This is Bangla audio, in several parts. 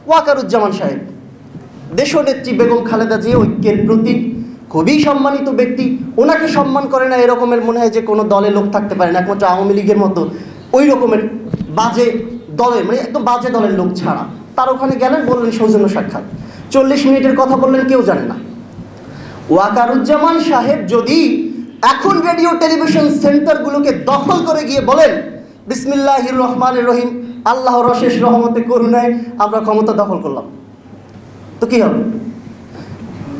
ওয়াকারুজ্জামান সাহেব দেশনেত্রী বেগম খালেদা জিয়া ঐক্যের প্রতীক, খুবই সম্মানিত ব্যক্তি, ওনাকে সম্মান করে না এরকমের মনে হয় যে কোনো দলে লোক থাকতে পারে না, একমাত্র আওয়ামী লীগের মতো ওই রকমের বাজে দলের, মানে একদম বাজে দলের লোক ছাড়া। তার ওখানে গেলেন, বললেন সৌজন্য সাক্ষাৎ, 40 মিনিটের কথা বললেন, কেউ জানে না। ওয়াকারুজ্জামান সাহেব যদি এখন রেডিও টেলিভিশন সেন্টারগুলোকে দখল করে গিয়ে বলেন বিসমিল্লাহির রহমানির রহিম, আল্লাহর অশেষ রহমতে করুণায় আমরা ক্ষমতা দখল করলাম, তো কি হবে?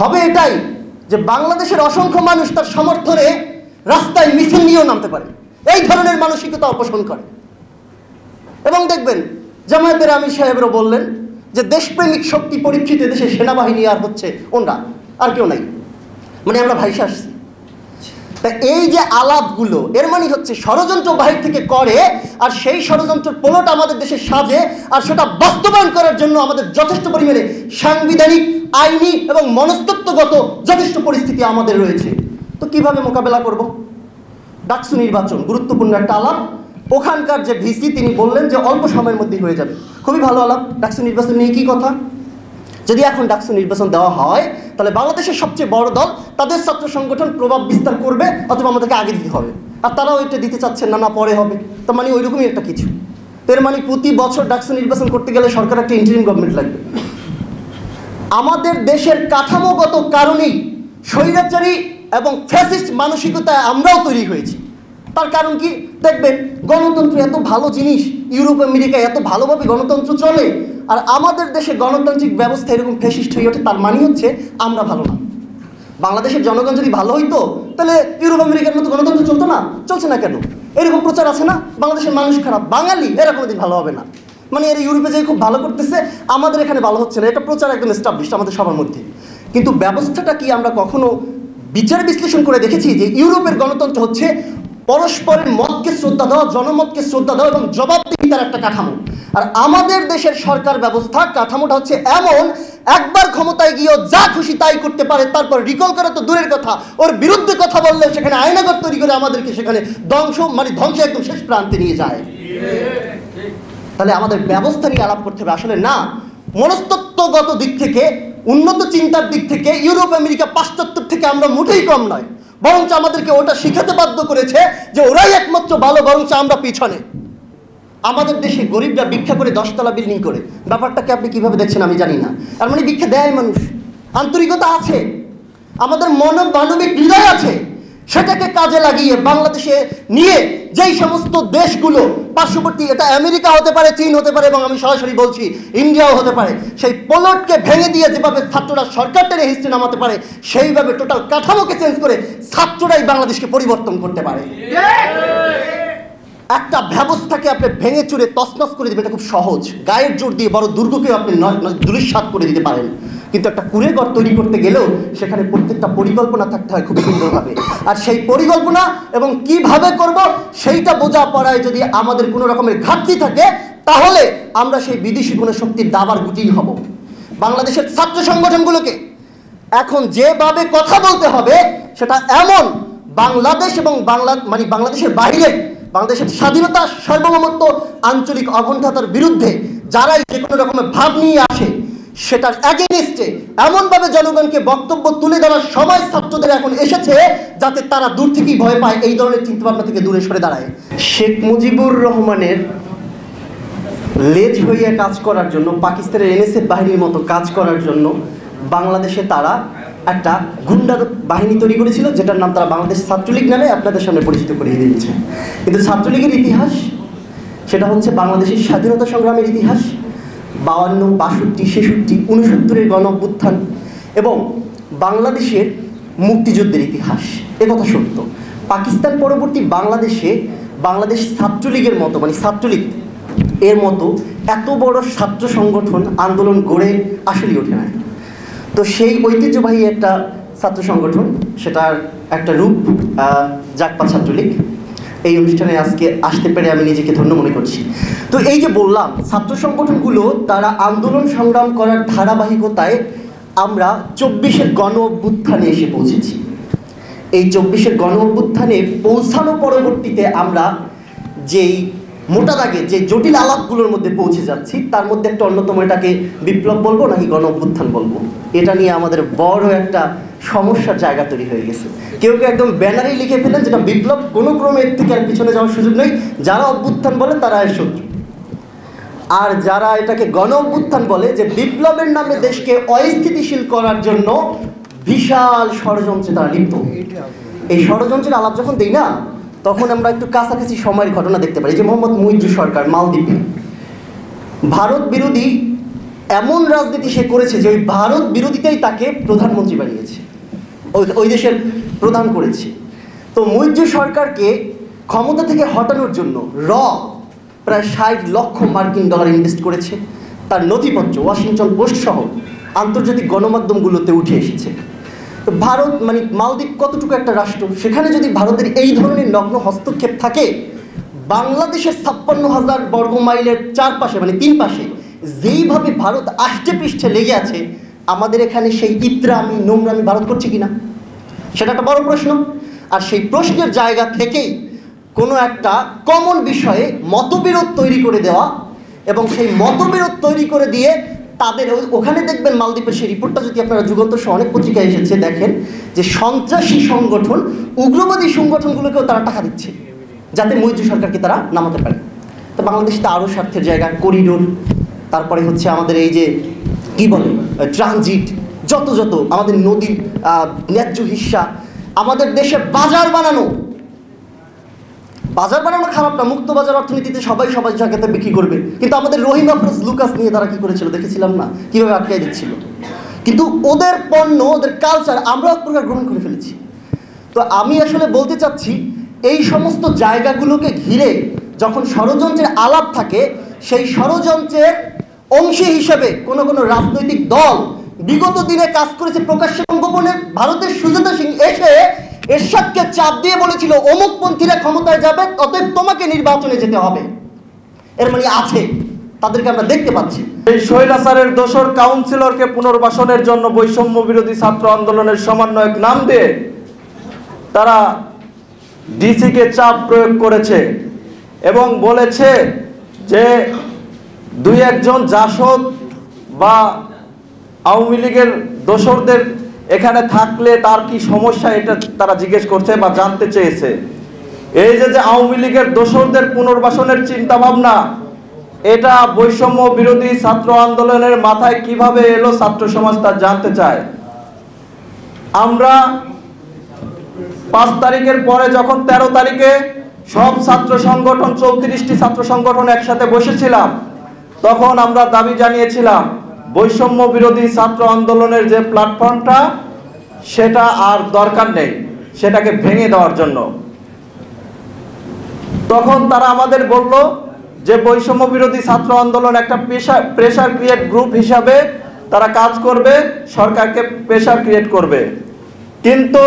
হবে এটাই যে বাংলাদেশের অসংখ্য মানুষ তার সমর্থনে রাস্তায় মিছিল নিয়েও নামতে পারে, এই ধরনের মানসিকতা পোষণ করে। এবং দেখবেন জামায়াতের আমির সাহেবরা বললেন যে দেশপ্রেমিক শক্তি পরীক্ষিত দেশে সেনাবাহিনী আর হচ্ছে ওনরা, আর কেউ নাই, মানে আমরা ভাইসে আসছি। তা এই যে আলাপগুলো, এর মানে হচ্ছে ষড়যন্ত্র বাহির থেকে করে, আর সেই ষড়যন্ত্রের পোলট আমাদের দেশে সাজে, আর সেটা বাস্তবায়ন করার জন্য আমাদের যথেষ্ট পরিমাণে সাংবিধানিক, আইনি এবং মনস্তত্ত্বগত যথেষ্ট পরিস্থিতি আমাদের রয়েছে। তো কিভাবে মোকাবেলা করব? ডাকসু নির্বাচন গুরুত্বপূর্ণ একটা আলাপ। ওখানকার যে ভিসি তিনি বললেন যে অল্প সময়ের মধ্যেই হয়ে যাবে, খুবই ভালো আলাপ। ডাকসু নির্বাচন নিয়ে কী কথা? যদি এখন ডাকসু নির্বাচন দেওয়া হয় তাহলে বাংলাদেশের সবচেয়ে বড় দল তাদের ছাত্র সংগঠন প্রভাব বিস্তার করবে, অথবা আমাদেরকে আগে দিতে হবে, আর তারাও এটা দিতে চাচ্ছেন না, না পরে হবে। তার মানে ওই রকমই একটা কিছু। এর মানে প্রতি বছর ডাকসু নির্বাচন করতে গেলে সরকার একটা ইন্টারিম গভর্নমেন্ট লাগবে। আমাদের দেশের কাঠামোগত কারণেই স্বৈরাচারী এবং ফ্যাসিস্ট মানসিকতায় আমরাও তৈরি হয়েছি। তার কারণ কি? দেখবেন গণতন্ত্র এত ভালো জিনিস, ইউরোপ আমেরিকায় এত ভালোভাবে গণতন্ত্র চলে, আর আমাদের দেশে গণতান্ত্রিক ব্যবস্থা এরকম ফ্যাসিস্ট হয়ে ওঠে। তার মানে হচ্ছে আমরা ভালো না। বাংলাদেশের জনগণ যদি ভালো হইতো তাহলে ইউরোপ আমেরিকার মতো গণতন্ত্র চলতো না। চলছে না কেন? এরকম প্রচার আছে না, বাংলাদেশের মানুষ খারাপ, বাঙালি এরা কোনোদিন ভালো হবে না, মানে এরা ইউরোপে যেয়ে খুব ভালো করতেছে, আমাদের এখানে ভালো হচ্ছে না, এটা প্রচার একদম এস্টাবলিশড আমাদের সবার মধ্যে। কিন্তু ব্যবস্থাটা কি আমরা কখনো বিচার বিশ্লেষণ করে দেখেছি যে ইউরোপের গণতন্ত্র হচ্ছে পরস্পরের মতকে শ্রদ্ধা দেওয়া, জনমতকে শ্রদ্ধা দেওয়া এবং জবাবদিহিতার একটা কাঠামো। আর আমাদের দেশের সরকার ব্যবস্থা কাঠামোটা হচ্ছে এমন, একবার ক্ষমতায় গিয়েও যা খুশি তাই করতে পারে, তারপর রিকল করা তো দূরের কথা, ওর বিরুদ্ধে কথা বললে সেখানে আইনাগর তৈরি করে আমাদেরকে সেখানে ধ্বংস একদম শেষ প্রান্তে নিয়ে যায়। তাহলে আমাদের ব্যবস্থা নিয়ে আলাপ করতে হবে। আসলে না, মনস্তত্ত্বগত দিক থেকে, উন্নত চিন্তার দিক থেকে ইউরোপ আমেরিকা পাশ্চাত্যের থেকে আমরা মোটেই কম নয়, বরঞ্চ আমাদেরকে ওটা শিখাতে বাধ্য করেছে যে ওরাই একমাত্র ভালো, বরঞ্চ আমরা পিছনে। আমাদের দেশে গরিবরা ভিক্ষা করে 10 তলা বিল্ডিং করে, ব্যাপারটাকে আপনি কিভাবে দেখছেন আমি জানি না। তার মানে ভিক্ষা দেয় মানুষ, আন্তরিকতা আছে, আমাদের মানবিক হৃদয় আছে, সেটাকে কাজে লাগিয়ে বাংলাদেশে নিয়ে যেই সমস্ত দেশগুলো পার্শ্ববর্তী, এটা আমেরিকা হতে পারে, চীন হতে পারে, এবং আমি সরাসরি বলছি ইন্ডিয়াও হতে পারে, সেই পোলটকে ভেঙে দিয়ে যেভাবে ছাত্ররা সরকার টেনে হিস্ট্রি নামাতে পারে, সেইভাবে টোটাল কাঠামোকে চেঞ্জ করে ছাত্ররাই বাংলাদেশকে পরিবর্তন করতে পারে। একটা ব্যবস্থাকে আপনি ভেঙে চুরে তছনছ করে দেবেন, এটা খুব সহজ। গায়ের জোর দিয়ে বড় দুর্গকেও আপনি দুলিশ্বাত করে দিতে পারেন, কিন্তু একটা কুঁড়েঘর তৈরি করতে গেলেও সেখানে প্রত্যেকটা পরিকল্পনা থাকতে হয় খুব সুন্দরভাবে। আর সেই পরিকল্পনা এবং কিভাবে করব সেইটা বোঝা পড়ায় যদি আমাদের কোনো রকমের ঘাটতি থাকে, তাহলে আমরা সেই বিদেশি কোনো শক্তির দাবার গুটিই হব। বাংলাদেশের ছাত্র সংগঠনগুলোকে এখন যেভাবে কথা বলতে হবে সেটা এমন, বাংলাদেশ এবং বাংলাদেশের বাইরে বাংলাদেশের স্বাধীনতা, সার্বভৌমত্ব, আঞ্চলিক অখণ্ডতার বিরুদ্ধে যারাই যে কোনো রকমের ভাব নিয়ে আসে সেটার এগেইনস্টে এমনভাবে জনগণকে বক্তব্য তুলে দেওয়ার সময় ছাত্রদের এখন এসেছে যাতে তারা দূর থেকেই ভয় পায়, এই ধরনের চিন্তাভাবনা থেকে দূরে সরে দাঁড়ায়। শেখ মুজিবুর রহমানের লেজ হইয়া কাজ করার জন্য, পাকিস্তানের এনএসএফ বাহিনীর মতো কাজ করার জন্য বাংলাদেশে তারা একটা গুন্ডার বাহিনী তৈরি করেছিল, যেটার নাম তারা বাংলাদেশ ছাত্রলীগ নামে আপনাদের সামনে পরিচিত করিয়ে দিয়েছে। কিন্তু ছাত্রলীগের ইতিহাস সেটা হচ্ছে বাংলাদেশের স্বাধীনতা সংগ্রামের ইতিহাস, 52, 62, 66, 69-এর গণ অভ্যুত্থান এবং বাংলাদেশের মুক্তিযুদ্ধের ইতিহাস। একথা সত্য। পাকিস্তান পরবর্তী বাংলাদেশে বাংলাদেশ ছাত্রলীগের মতো, ছাত্রলীগ এর মতো এত বড় ছাত্র সংগঠন আন্দোলন গড়ে আসলেই ওঠে না। তো সেই ঐতিহ্যবাহী একটা ছাত্র সংগঠন, সেটার একটা রূপ জাগপা ছাত্রলীগ। এই অনুষ্ঠানে আজকে আসতে পেরে আমি নিজেকে ধন্য মনে করছি। তো এই যে বললাম, ছাত্র সংগঠনগুলো তারা আন্দোলন সংগ্রাম করার ধারাবাহিকতায় আমরা 24-এর গণ অভ্যুত্থানে এসে পৌঁছেছি। এই 24-এর গণ অভ্যুত্থানে পৌঁছানো পরবর্তীতে আমরা যেই মোটা দাগে যে জটিল আলাপগুলোর মধ্যে পৌঁছে যাচ্ছি, তার মধ্যে একটা অন্যতম, এটাকে বিপ্লব বলবো নাকি গণ অভ্যুত্থান বলবো, এটা নিয়ে আমাদের বড় একটা সমস্যার জায়গা তৈরি হয়ে গেছে। কেউ কেউ একদম ব্যানারেই লিখে ফেলেন যেটা বিপ্লব, কোনো ক্রমে এর থেকে আর পিছনে যাওয়ার সুযোগ নেই, যারা অভ্যুত্থান বলে তারা এর শত্রু। আর যারা এটাকে গণ অভ্যুত্থান বলে, যে বিপ্লবের নামে দেশকে অস্থিতিশীল করার জন্য বিশাল ষড়যন্ত্রে তারা লিপ্ত। এই ষড়যন্ত্রের আলাপ যখন দেই না, তখন আমরা একটু কাছাকাছি সময়ের ঘটনা দেখতে পারি। যে মোহাম্মদ মুইজ্জু সরকার মালদ্বীপে ভারত বিরোধী এমন রাজনীতি সে করেছে যে ওই ভারত বিরোধীতেই তাকে প্রধানমন্ত্রী বানিয়েছে, ওই দেশের প্রধান করেছে। তো মুইজ্জু সরকারকে ক্ষমতা থেকে হটানোর জন্য প্রায় 60 লক্ষ মার্কিন ডলার ইনভেস্ট করেছে। তার নথিপত্র ওয়াশিংটন পোস্ট সহ আন্তর্জাতিক গণমাধ্যমগুলোতে উঠে এসেছে। তো ভারত মানে মালদ্বীপ কতটুকু একটা রাষ্ট্র, সেখানে যদি ভারতের এই ধরনের নগ্ন হস্তক্ষেপ থাকে, বাংলাদেশের 56,000 বর্গ মাইলের চারপাশে মানে 3 পাশে যেইভাবে ভারত আষ্টে পৃষ্ঠে লেগে আছে, আমাদের এখানে সেই ইত্রামি নোংরামি ভারত করছে কিনা, সেটা একটা বড় প্রশ্ন। আর সেই প্রশ্নের জায়গা থেকেই কোনো একটা কমন বিষয়ে মতবিরোধ তৈরি করে দেওয়া, এবং সেই মতবিরোধ তৈরি করে দিয়ে তাদের ওখানে দেখবেন মালদ্বীপের সেই রিপোর্টটা যদি আপনারা যুগান্তর সহ অনেক পত্রিকায় এসেছে, দেখেন যে সন্ত্রাসী সংগঠন, উগ্রবাদী সংগঠনগুলোকেও তারা টাকা দিচ্ছে যাতে মুইজ্জু সরকারকে তারা নামাতে পারে। তো বাংলাদেশে তো আরও স্বার্থের জায়গা, করিডোর, তারপরে হচ্ছে আমাদের এই যে কি বলে ট্রানজিট, যত আমাদের নদীর ন্যায্য হিস্সা, আমাদের দেশে বাজার বানানো খারাপ না, মুক্ত বাজার অর্থনীতিতে সবাই জায়গাতে বিক্রি করবে, কিন্তু আমাদের রহিম আফরোজ লুকাস নিয়ে তারা কি করেছিল দেখেছিলাম না, কীভাবে আটকাই দিচ্ছিল। কিন্তু ওদের পণ্য, ওদের কালচার আমরা এক প্রকার গ্রহণ করে ফেলেছি। তো আমি আসলে বলতে চাচ্ছি, এই সমস্ত জায়গাগুলোকে ঘিরে যখন ষড়যন্ত্রের আলাপ থাকে, সেই ষড়যন্ত্রের অংশী হিসেবে কোনো রাজনৈতিক দল বিগত দিনে কাজ করেছে প্রকাশ্যে গোপনে। ভারতের সুজাতা সিং এসে এরশাদকে চাপ দিয়ে বলেছিল অমুকপন্থীরা ক্ষমতায় যাবে, অতএব তোমাকে নির্বাচনে যেতে হবে। এর মানে আছে, তাদেরকে আমরা দেখতে পাচ্ছি। এই স্বৈরাচারের দোসর কাউন্সিলরকে পুনর্বাসনের জন্য বৈষম্য বিরোধী ছাত্র আন্দোলনের সমন্বয়ক নাম দিয়ে তারা ডিসিকে চাপ প্রয়োগ করেছে এবং বলেছে যে 2-1 জাসদ বা আওয়ামী লীগের দোসরদের এখানে থাকলে তার কি সমস্যা, এটা তারা জিজ্ঞেস করছে বা জানতে চেয়েছে। এই যে আওয়ামী লীগের দোসরদের পুনর্বাসনের চিন্তা ভাবনা, এটা বৈষম্য বিরোধী ছাত্র আন্দোলনের মাথায় কিভাবে এলো ছাত্র সমাজ তা জানতে চায়। আমরা 5 তারিখের পরে যখন 13 তারিখে সব ছাত্র সংগঠন 34টি ছাত্র সংগঠন একসাথে বসেছিলাম, তখন আমরা দাবি জানিয়েছিলাম বৈষম্য বিরোধী ছাত্র আন্দোলনের যে প্ল্যাটফর্মটা, সেটা আর দরকার নেই, সেটাকে ভেঙে দেওয়ার জন্য। তখন তারা আমাদের বলল যে বৈষম্য বিরোধী ছাত্র আন্দোলন একটা প্রেসার ক্রিয়েট গ্রুপ হিসাবে তারা কাজ করবে, সরকারকে প্রেসার ক্রিয়েট করবে। কিন্তু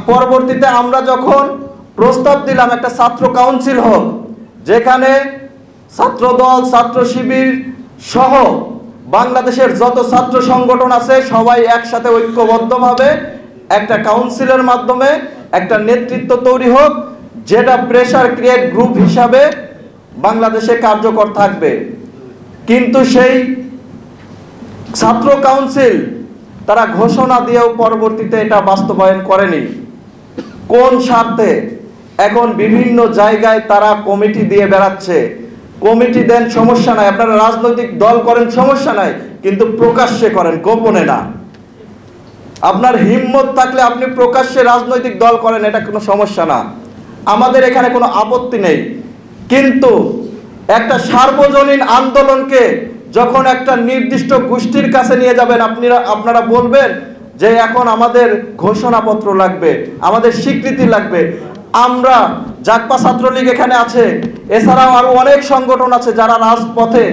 পরবর্তীতে আমরা যখন প্রস্তাব দিলাম একটা ছাত্র কাউন্সিল হোক, যেখানে ছাত্রদল, ছাত্র শিবির সহ বাংলাদেশের যত ছাত্র সংগঠন আছে সবাই একসাথে ঐক্যবদ্ধভাবে একটা কাউন্সিলের মাধ্যমে একটা নেতৃত্ব তৈরি হোক, যেটা প্রেসার ক্রিয়েট গ্রুপ হিসাবে বাংলাদেশে কার্যকর থাকবে। কিন্তু সেই ছাত্র কাউন্সিল তারা ঘোষণা দিয়েও পরবর্তীতে এটা বাস্তবায়ন করেনি। কোন স্বার্থে? এখন বিভিন্ন জায়গায় তারা কমিটি দিয়ে বেড়াচ্ছে। কমিটি দেন, সমস্যা নাই, আপনারা রাজনৈতিক দল করেন, সমস্যা নাই, কিন্তু প্রকাশ্যে করেন, গোপনে না। আপনার হিম্মত থাকলে আপনি প্রকাশ্যে রাজনৈতিক দল করেন, এটা কোনো সমস্যা না, আমাদের এখানে কোনো আপত্তি নেই। কিন্তু একটা সার্বজনীন আন্দোলনকে যখন একটা নির্দিষ্ট গোষ্ঠীর কাছে নিয়ে যাবেন, আপনারা বলবেন যে এখন আমাদের ঘোষণাপত্র লাগবে, আমাদের স্বীকৃতি লাগবে। আমরা জাগপা ছাত্রলীগ এখানে আছে, এছাড়াও আরো অনেক সংগঠন আছে যারা রাজপথে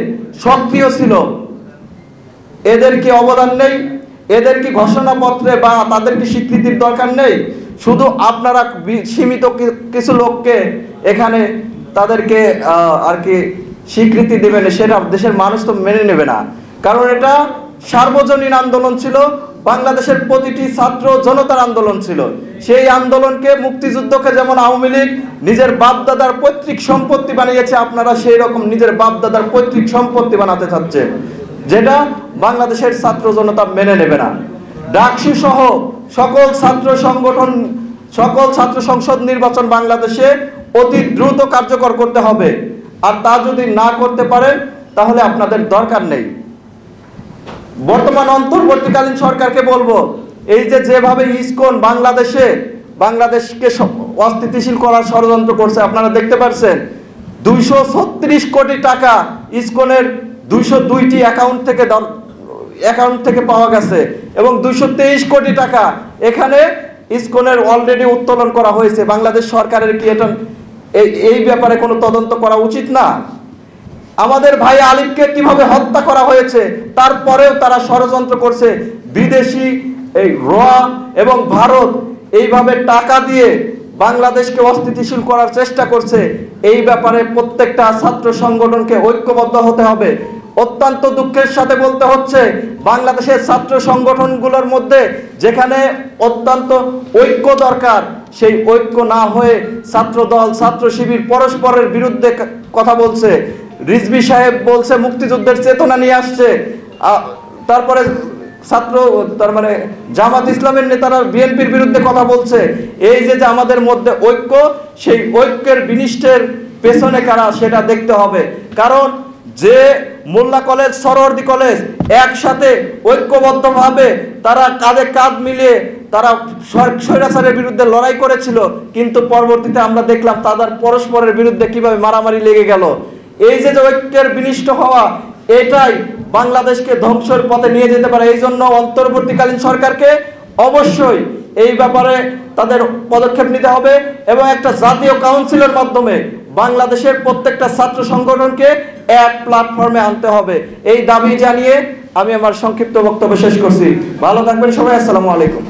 সক্রিয় ছিল, এদের কি অবদান নেই? এদের কি ঘোষণাপত্রে বা তাদের কি স্বীকৃতির দরকার নেই? শুধু আপনারা সীমিত কিছু লোককে এখানে তাদেরকে আর কি স্বীকৃতি দেবেন, সেটা দেশের মানুষ তো মেনে নেবে না। কারণ এটা সার্বজনীন আন্দোলন ছিল, বাংলাদেশের প্রতিটি ছাত্র জনতার আন্দোলন ছিল। সেই আন্দোলনকে, মুক্তিযুদ্ধকে যেমন আওয়ামী লীগ নিজের বাপদাদার পৈতৃক সম্পত্তি বানিয়েছে, আপনারা সেই রকম নিজের বাপদাদার পৈতৃক সম্পত্তি বানাতে চাচ্ছেন, যেটা বাংলাদেশের ছাত্র জনতা মেনে নেবে না। ডাকসু সহ সকল ছাত্র সংগঠন, সকল ছাত্র সংসদ নির্বাচন বাংলাদেশে অতি দ্রুত কার্যকর করতে হবে। আর তা যদি না করতে পারেন তাহলে আপনাদের দরকার নেই। বর্তমান অন্তর্বর্তীকালীন সরকারকে বলবো, এই যে যেভাবে ইসকন বাংলাদেশকে অস্থিতিশীল করার ষড়যন্ত্র করছে, আপনারা দেখতে পাচ্ছেন 236 কোটি টাকা ইসকনের 202টি অ্যাকাউন্ট থেকে পাওয়া গেছে এবং 223 কোটি টাকা এখানে ইসকনের অলরেডি উত্তোলন করা হয়েছে। বাংলাদেশ সরকারের কি এটা এই ব্যাপারে কোনো তদন্ত করা উচিত না? আমাদের ভাই আলিফকে কিভাবে হত্যা করা হয়েছে, তারপরেও তারা ষড়যন্ত্র করছে। বিদেশি এই র এবং ভারত এইভাবে টাকা দিয়ে বাংলাদেশকে অস্থিতিশীল করার চেষ্টা করছে। এই ব্যাপারে প্রত্যেকটা ছাত্র সংগঠনকে ঐক্যবদ্ধ হতে হবে। অত্যন্ত দুঃখের সাথে বলতে হচ্ছে, বাংলাদেশের ছাত্র সংগঠনগুলোর মধ্যে যেখানে অত্যন্ত ঐক্য দরকার, সেই ঐক্য না হয়ে ছাত্র দল, ছাত্র শিবির পরস্পরের বিরুদ্ধে কথা বলছে। রিজভী সাহেব বলছে মুক্তিযুদ্ধের চেতনা নিয়ে আসছে, তারপরে তার মানে জামাত ইসলামের নেতারা বিএনপির বিরুদ্ধে কথা বলছে। এই যে আমাদের মধ্যে ঐক্য, সেই ঐক্যের বিনিষ্টের পেছনে কারা সেটা দেখতে হবে। কারণ যে মোল্লা কলেজ, সরওয়ার্দী কলেজ একসাথে ঐক্যবদ্ধভাবে তারা কাঁধে কাঁধ মিলিয়ে তারা স্বৈরাচারের বিরুদ্ধে লড়াই করেছিল, কিন্তু পরবর্তীতে আমরা দেখলাম তাদের পরস্পরের বিরুদ্ধে কিভাবে মারামারি লেগে গেল। এই যে ঐক্যের বিনিষ্ট হওয়া, এটাই বাংলাদেশকে ধ্বংসের পথে নিয়ে যেতে পারে। এই জন্য অন্তর্বর্তীকালীন সরকারকে অবশ্যই এই ব্যাপারে তাদের পদক্ষেপ নিতে হবে এবং একটা জাতীয় কাউন্সিলের মাধ্যমে বাংলাদেশের প্রত্যেকটা ছাত্র সংগঠনকে এক প্ল্যাটফর্মে আনতে হবে। এই দাবি জানিয়ে আমি আমার সংক্ষিপ্ত বক্তব্য শেষ করছি। ভালো থাকবেন সবাই। আসসালামু আলাইকুম।